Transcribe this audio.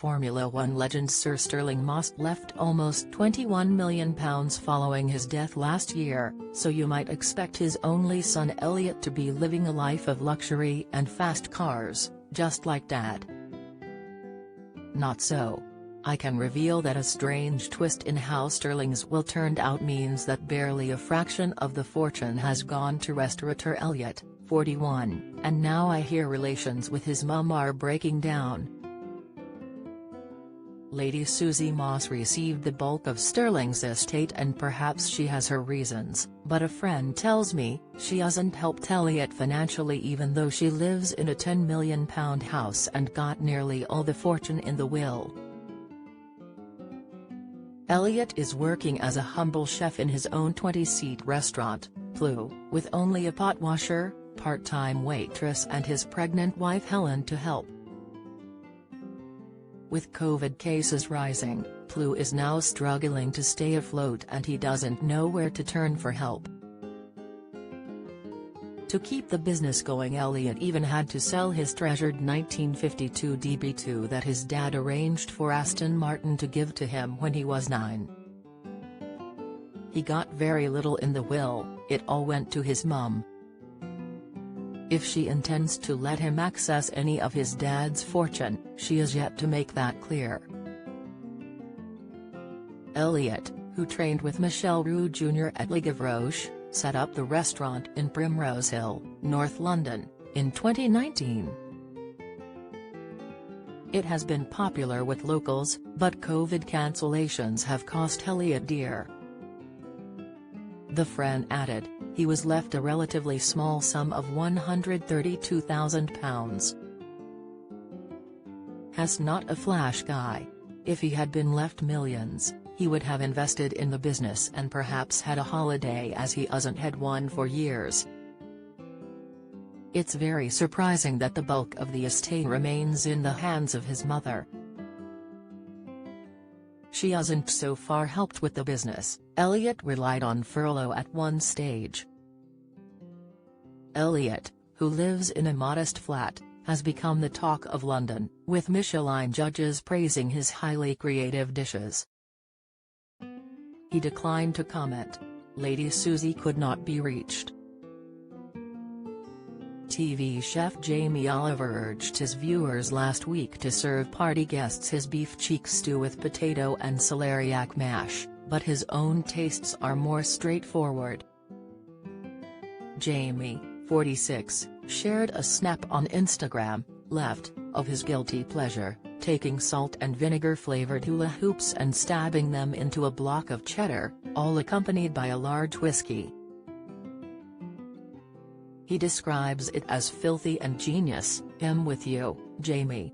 Formula One legend Sir Stirling Moss left almost £21 million following his death last year, so you might expect his only son Elliot to be living a life of luxury and fast cars, just like Dad. Not so. I can reveal that a strange twist in how Stirling's will turned out means that barely a fraction of the fortune has gone to restaurateur Elliot, 41, and now I hear relations with his mum are breaking down. Lady Susie Moss received the bulk of Stirling's estate, and perhaps she has her reasons, but a friend tells me she hasn't helped Elliot financially even though she lives in a £10 million house and got nearly all the fortune in the will. Elliot is working as a humble chef in his own 20-seat restaurant, Plu, with only a pot washer, part-time waitress and his pregnant wife Helen to help. With COVID cases rising, Plu is now struggling to stay afloat and he doesn't know where to turn for help. To keep the business going, Elliot even had to sell his treasured 1952 DB2 that his dad arranged for Aston Martin to give to him when he was 9. He got very little in the will, it all went to his mum. If she intends to let him access any of his dad's fortune, she is yet to make that clear. Elliot, who trained with Michel Roux Jr. at Ligue of Roche, set up the restaurant in Primrose Hill, North London, in 2019. It has been popular with locals, but COVID cancellations have cost Elliot dear. The friend added, he was left a relatively small sum of £132,000. Has not a flash guy. If he had been left millions, he would have invested in the business and perhaps had a holiday as he hasn't had one for years. It's very surprising that the bulk of the estate remains in the hands of his mother. She hasn't so far helped with the business. Elliot relied on furlough at one stage. Elliot, who lives in a modest flat, has become the talk of London, with Michelin judges praising his highly creative dishes. He declined to comment. Lady Susie could not be reached. TV chef Jamie Oliver urged his viewers last week to serve party guests his beef cheek stew with potato and celeriac mash, but his own tastes are more straightforward. Jamie, 46, shared a snap on Instagram, left, of his guilty pleasure, taking salt and vinegar-flavored hula hoops and stabbing them into a block of cheddar, all accompanied by a large whiskey. He describes it as filthy and genius. "I'm with you, Jamie.